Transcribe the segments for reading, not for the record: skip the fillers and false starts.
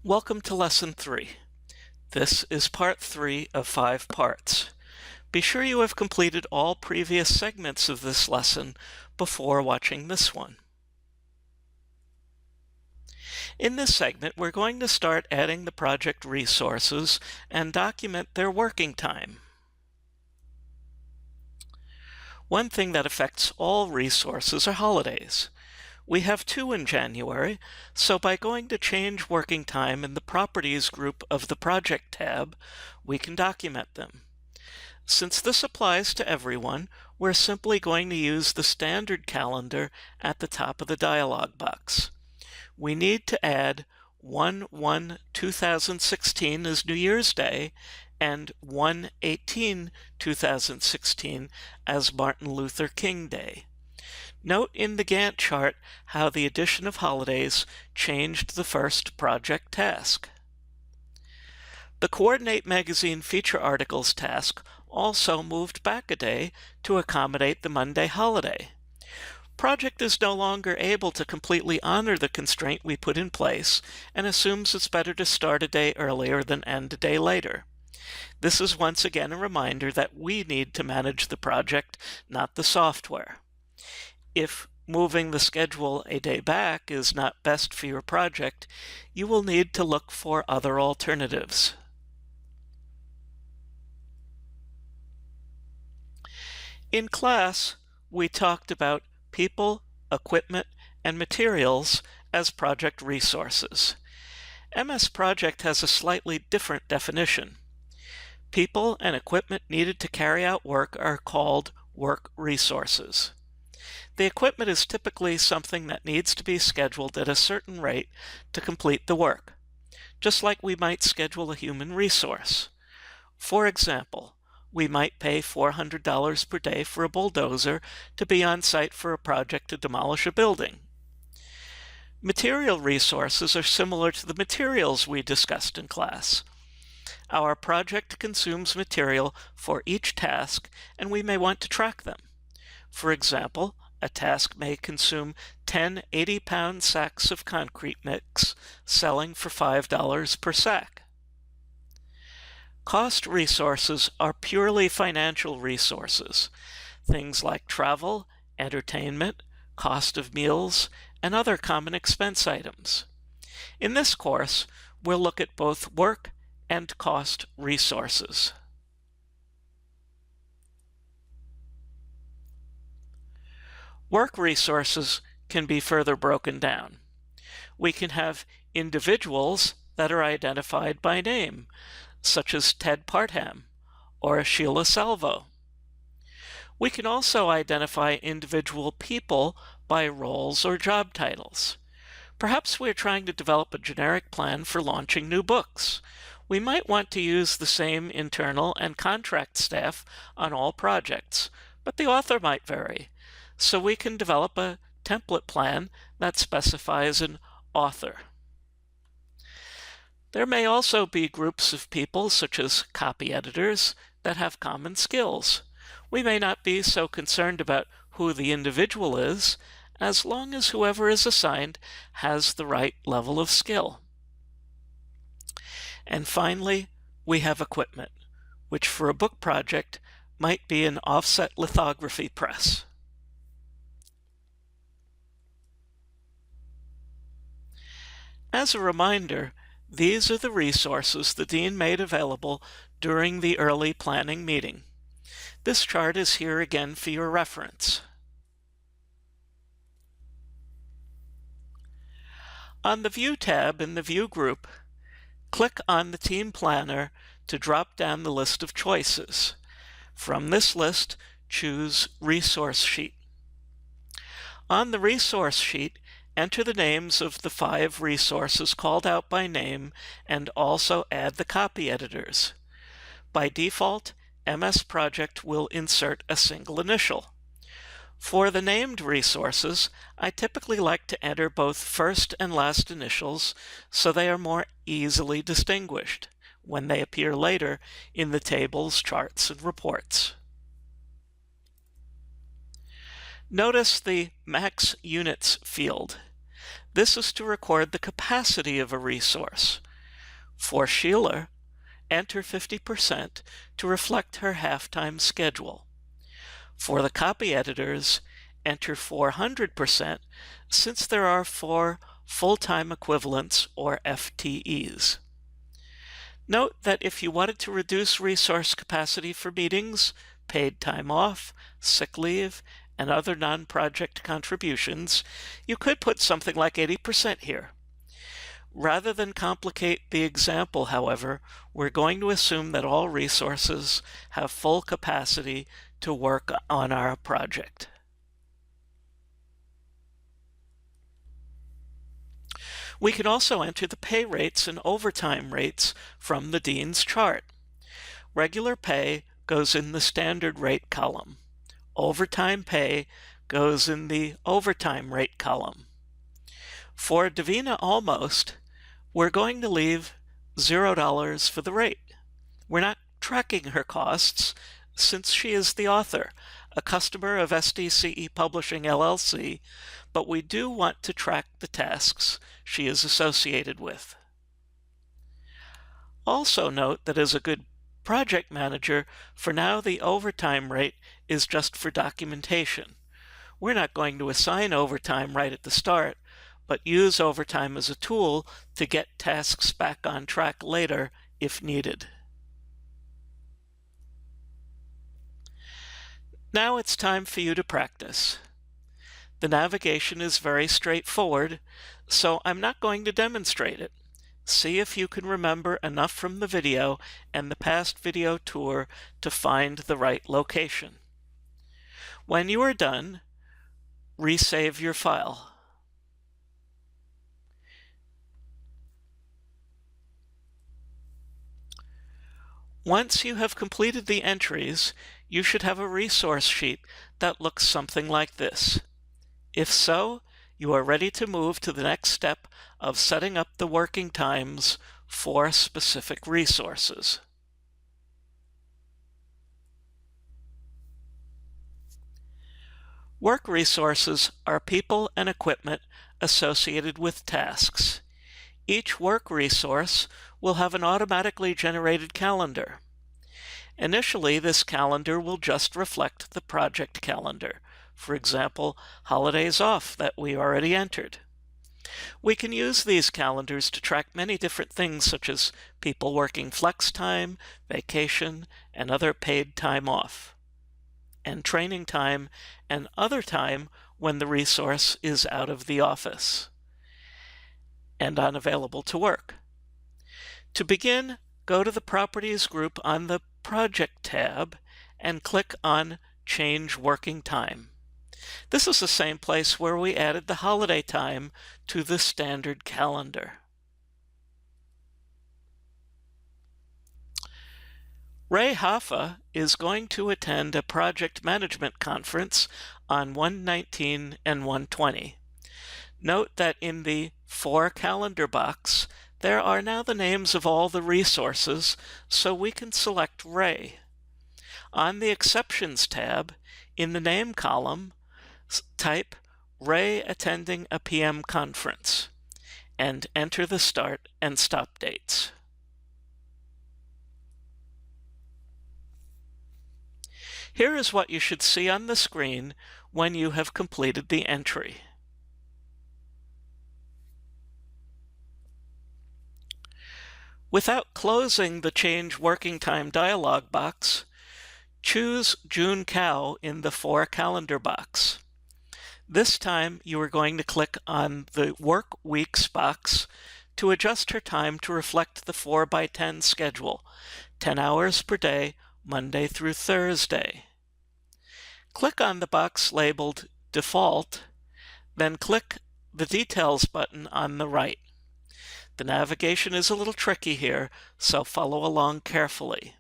Welcome to Lesson 3. This is Part 3 of 5 parts. Be sure you have completed all previous segments of this lesson before watching this one. In this segment, we're going to start adding the project resources and document their working time. One thing that affects all resources are holidays. We have 2 in January, so by going to Change Working Time in the Properties group of the Project tab, we can document them. Since this applies to everyone, we're simply going to use the standard calendar at the top of the dialog box. We need to add 1/1/2016 as New Year's Day and 1/18/2016 as Martin Luther King Day. Note in the Gantt chart how the addition of holidays changed the first project task. The Coordinate Magazine Feature Articles task also moved back a day to accommodate the Monday holiday. Project is no longer able to completely honor the constraint we put in place and assumes it's better to start a day earlier than end a day later. This is once again a reminder that we need to manage the project, not the software. If moving the schedule a day back is not best for your project, you will need to look for other alternatives. In class, we talked about people, equipment, and materials as project resources. MS Project has a slightly different definition. People and equipment needed to carry out work are called work resources. The equipment is typically something that needs to be scheduled at a certain rate to complete the work, just like we might schedule a human resource. For example, we might pay $400 per day for a bulldozer to be on site for a project to demolish a building. Material resources are similar to the materials we discussed in class. Our project consumes material for each task, and we may want to track them. For example, a task may consume 10 80-pound sacks of concrete mix, selling for $5 per sack. Cost resources are purely financial resources, things like travel, entertainment, cost of meals, and other common expense items. In this course, we'll look at both work and cost resources. Work resources can be further broken down. We can have individuals that are identified by name, such as Ted Partham or Sheila Salvo. We can also identify individual people by roles or job titles. Perhaps we're trying to develop a generic plan for launching new books. We might want to use the same internal and contract staff on all projects, but the author might vary. So we can develop a template plan that specifies an author. There may also be groups of people, such as copy editors, that have common skills. We may not be so concerned about who the individual is, as long as whoever is assigned has the right level of skill. And finally, we have equipment, which for a book project might be an offset lithography press. As a reminder, these are the resources the Dean made available during the early planning meeting. This chart is here again for your reference. On the View tab in the View group, click on the Team Planner to drop down the list of choices. From this list, choose Resource Sheet. On the Resource Sheet, enter the names of the 5 resources called out by name and also add the copy editors. By default, MS Project will insert a single initial. For the named resources, I typically like to enter both first and last initials so they are more easily distinguished when they appear later in the tables, charts, and reports. Notice the Max Units field. This is to record the capacity of a resource. For Sheila, enter 50% to reflect her half-time schedule. For the copy editors, enter 400% since there are 4 full-time equivalents or FTEs. Note that if you wanted to reduce resource capacity for meetings, paid time off, sick leave, and other non-project contributions, you could put something like 80% here. Rather than complicate the example, however, we're going to assume that all resources have full capacity to work on our project. We can also enter the pay rates and overtime rates from the Dean's chart. Regular pay goes in the standard rate column. Overtime pay goes in the overtime rate column. For Davina Almost, we're going to leave $0 for the rate. We're not tracking her costs since she is the author, a customer of SDCE Publishing LLC, but we do want to track the tasks she is associated with. Also note that as a good project manager, for now the overtime rate is just for documentation. We're not going to assign overtime right at the start, but use overtime as a tool to get tasks back on track later if needed. Now it's time for you to practice. The navigation is very straightforward, so I'm not going to demonstrate it. See if you can remember enough from the video and the past video tour to find the right location. When you are done, resave your file. Once you have completed the entries, you should have a resource sheet that looks something like this. If so, you are ready to move to the next step of setting up the working times for specific resources. Work resources are people and equipment associated with tasks. Each work resource will have an automatically generated calendar. Initially, this calendar will just reflect the project calendar. For example, holidays off that we already entered. We can use these calendars to track many different things such as people working flex time, vacation, and other paid time off, and training time and other time when the resource is out of the office and unavailable to work. To begin, go to the Properties group on the Project tab and click on Change Working Time. This is the same place where we added the holiday time to the standard calendar. Ray Hoffa is going to attend a project management conference on 1/19 and 1/20. Note that in the For Calendar box, there are now the names of all the resources, so we can select Ray. On the Exceptions tab, in the Name column, type Ray attending a PM conference and enter the start and stop dates. Here is what you should see on the screen when you have completed the entry. Without closing the Change Working Time dialog box, choose June Cow in the For Calendar box. This time you are going to click on the Work Weeks box to adjust her time to reflect the 4x10 schedule, 10 hours per day, Monday through Thursday. Click on the box labeled Default, then click the Details button on the right. The navigation is a little tricky here, so follow along carefully.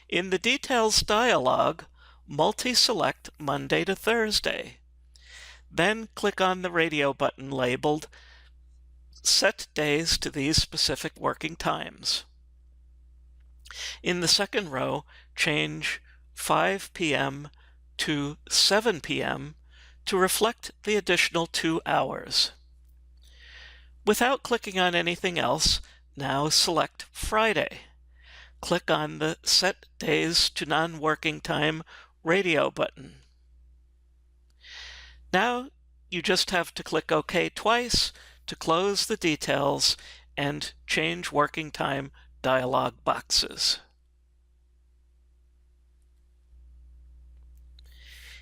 In the Details dialog, multi-select Monday to Thursday. Then click on the radio button labeled Set Days to these specific working times. In the second row, change 5 p.m. to 7 p.m. to reflect the additional 2 hours. Without clicking on anything else, Now select Friday. Click on the Set Days to Non-Working Time radio button. Now you just have to click OK twice to close the details and change working time dialog boxes.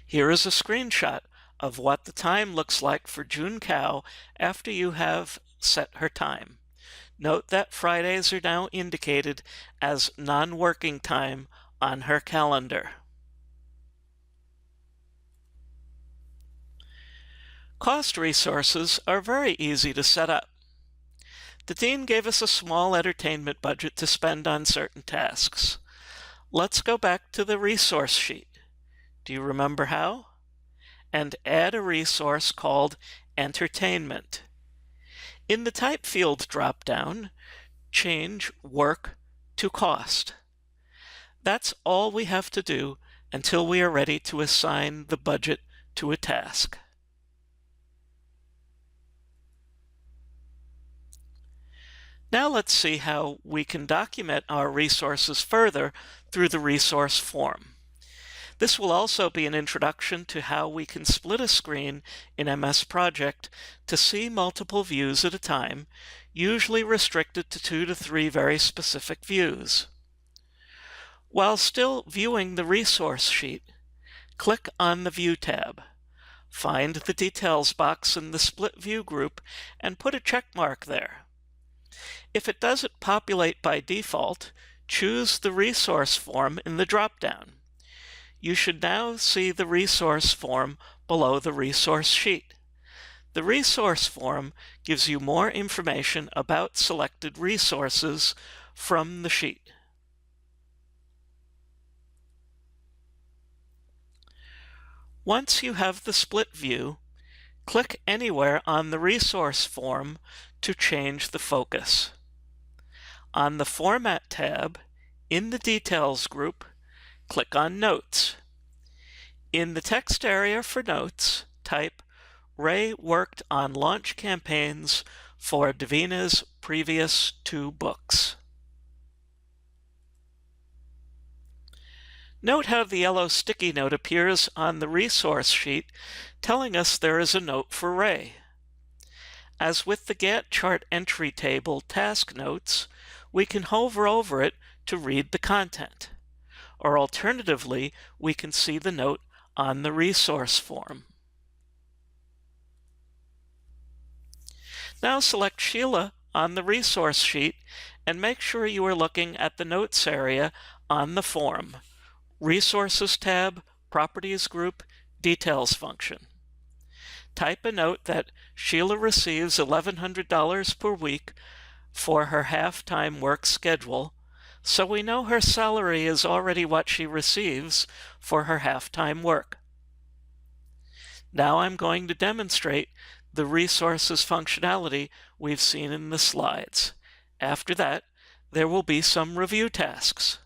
Here is a screenshot of what the time looks like for June Cow after you have set her time. Note that Fridays are now indicated as non-working time on her calendar. Cost resources are very easy to set up. The dean gave us a small entertainment budget to spend on certain tasks. Let's go back to the resource sheet. Do you remember how? And add a resource called Entertainment. In the Type field drop-down, change Work to Cost. That's all we have to do until we are ready to assign the budget to a task. Now let's see how we can document our resources further through the resource form. This will also be an introduction to how we can split a screen in MS Project to see multiple views at a time, usually restricted to 2 to 3 very specific views. While still viewing the resource sheet, click on the View tab. Find the Details box in the Split View group and put a check mark there. If it doesn't populate by default, choose the resource form in the drop-down. You should now see the resource form below the resource sheet. The resource form gives you more information about selected resources from the sheet. Once you have the split view, click anywhere on the resource form to change the focus. On the Format tab, in the Details group, click on Notes. In the text area for notes, type Ray worked on launch campaigns for Davina's previous 2 books. Note how the yellow sticky note appears on the resource sheet, telling us there is a note for Ray. As with the Gantt chart entry table task notes, we can hover over it to read the content. Or alternatively, we can see the note on the resource form. Now select Sheila on the resource sheet and make sure you are looking at the Notes area on the form. Resources tab, Properties group, Details function. Type a note that Sheila receives $1,100 per week for her half-time work schedule, so we know her salary is already what she receives for her half-time work. Now I'm going to demonstrate the resources functionality we've seen in the slides. After that, there will be some review tasks.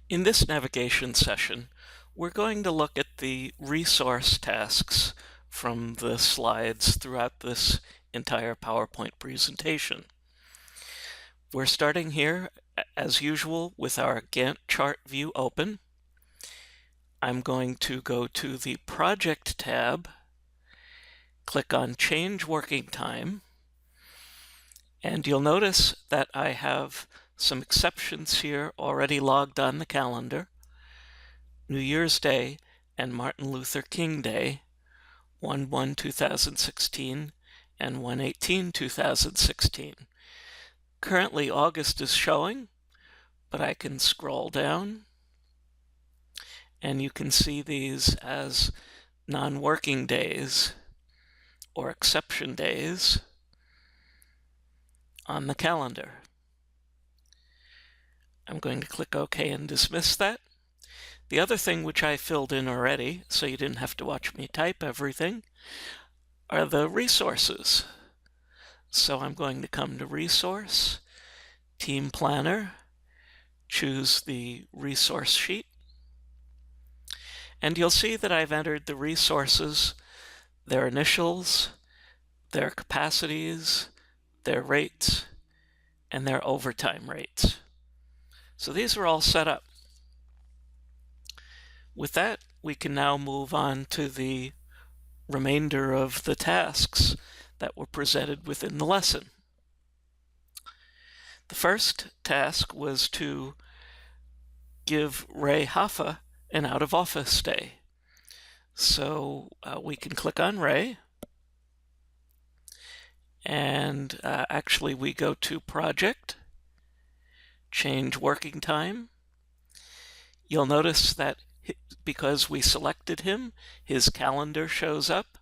In this navigation session, we're going to look at the resource tasks from the slides throughout this entire PowerPoint presentation. We're starting here, as usual, with our Gantt chart view open. I'm going to go to the Project tab, click on Change Working Time, and you'll notice that I have some exceptions here already logged on the calendar. New Year's Day and Martin Luther King Day, 1/1/2016 and 1/18/2016. Currently August is showing, but I can scroll down and you can see these as non-working days or exception days on the calendar. I'm going to click OK and dismiss that. The other thing which I filled in already, so you didn't have to watch me type everything, are the resources. So I'm going to come to Resource, Team Planner, choose the resource sheet, and you'll see that I've entered the resources, their initials, their capacities, their rates, and their overtime rates. So these are all set up. With that, we can now move on to the remainder of the tasks that were presented within the lesson. The first task was to give Ray Hoffa an out-of-office day. So we can click on Ray, and actually we go to Project, Change Working Time. You'll notice that because we selected him, his calendar shows up.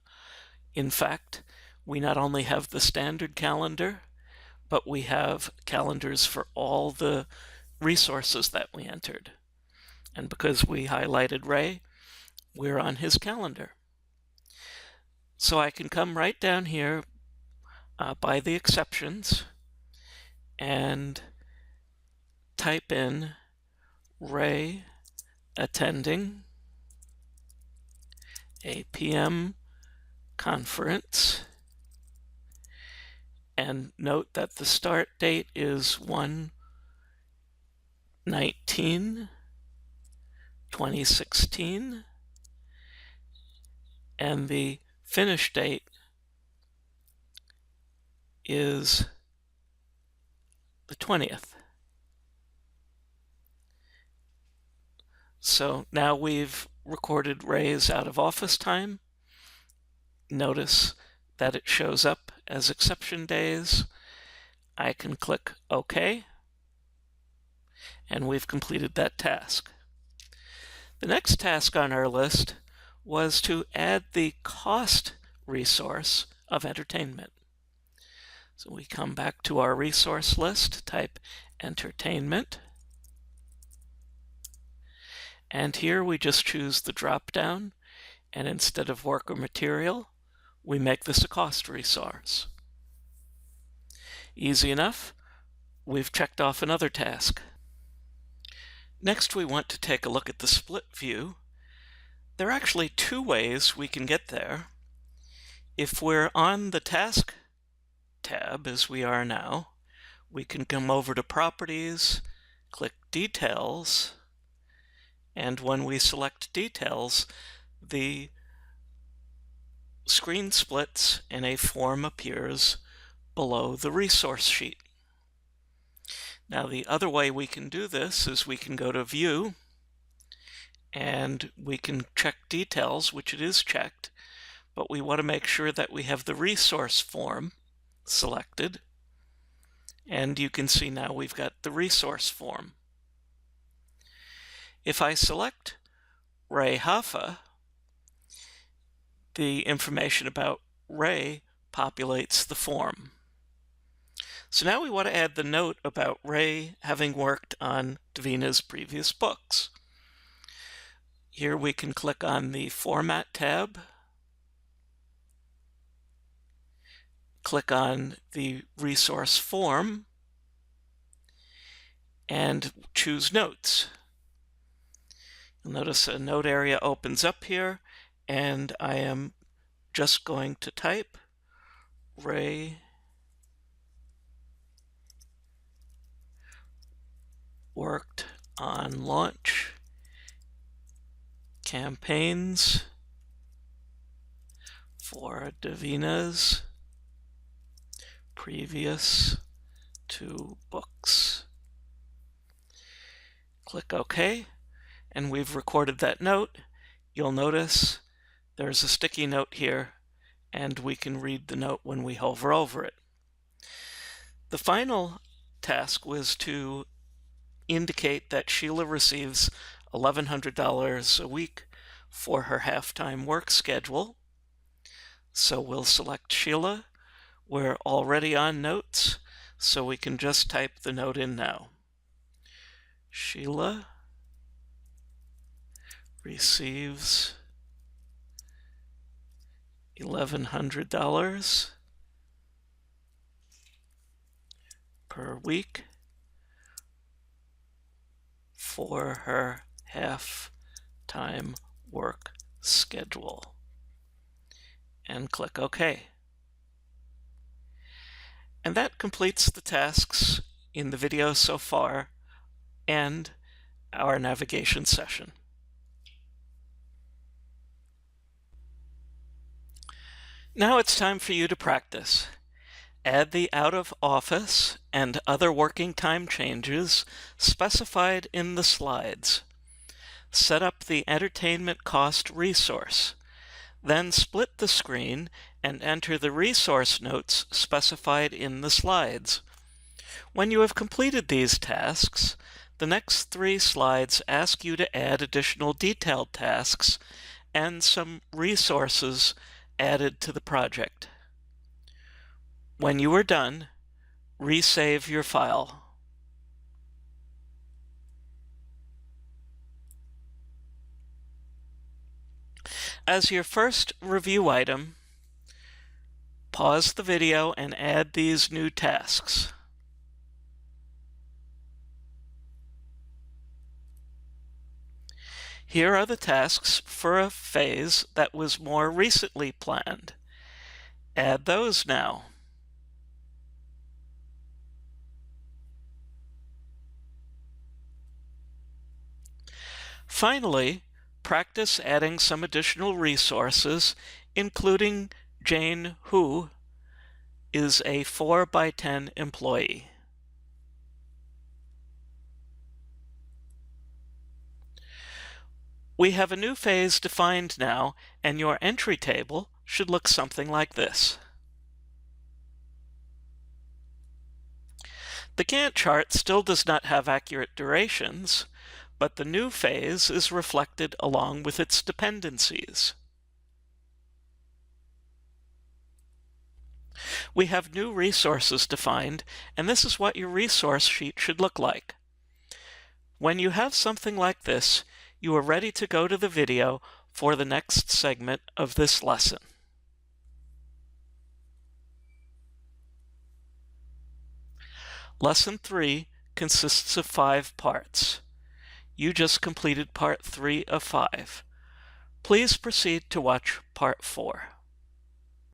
In fact, we not only have the standard calendar, but we have calendars for all the resources that we entered. And because we highlighted Ray, we're on his calendar. So I can come right down here by the exceptions and type in Ray attending a PM conference, and note that the start date is 1/19/2016, and the finish date is the 20th. So now we've recorded Ray's out of office time. Notice that it shows up as exception days. I can click OK, and we've completed that task. The next task on our list was to add the cost resource of entertainment. So we come back to our resource list, type entertainment, and here we just choose the drop-down, and instead of work or material, we make this a cost resource. Easy enough. We've checked off another task. Next, we want to take a look at the split view. There are actually two ways we can get there. If we're on the Task tab, as we are now, we can come over to Properties, click Details, and when we select Details, the screen splits and a form appears below the resource sheet. Now, the other way we can do this is we can go to View, and we can check Details, which it is checked, but we want to make sure that we have the resource form selected, and you can see now we've got the resource form. If I select Ray Hoffa, the information about Ray populates the form. So now we want to add the note about Ray having worked on Davina's previous books. Here we can click on the Format tab, click on the resource form, and choose Notes. You'll notice a note area opens up here, and I am just going to type Ray worked on launch campaigns for Davina's previous 2 books. Click OK, and we've recorded that note. You'll notice there's a sticky note here, and we can read the note when we hover over it. The final task was to indicate that Sheila receives $1,100 a week for her half-time work schedule. So we'll select Sheila. We're already on Notes, so we can just type the note in now. Sheila receives $1,100 per week for her half-time work schedule, and click OK. And that completes the tasks in the video so far and our navigation session. Now it's time for you to practice. Add the out of office and other working time changes specified in the slides. Set up the entertainment cost resource. Then split the screen and enter the resource notes specified in the slides. When you have completed these tasks, the next 3 slides ask you to add additional detailed tasks and some resources added to the project. When you are done, resave your file. As your first review item, pause the video and add these new tasks. Here are the tasks for a phase that was more recently planned. Add those now. Finally, practice adding some additional resources, including Jane, who is a 4x10 employee. We have a new phase defined now, and your entry table should look something like this. The Gantt chart still does not have accurate durations, but the new phase is reflected along with its dependencies. We have new resources defined, and this is what your resource sheet should look like. When you have something like this, you are ready to go to the video for the next segment of this lesson. Lesson 3 consists of 5 parts. You just completed part 3 of 5. Please proceed to watch part 4.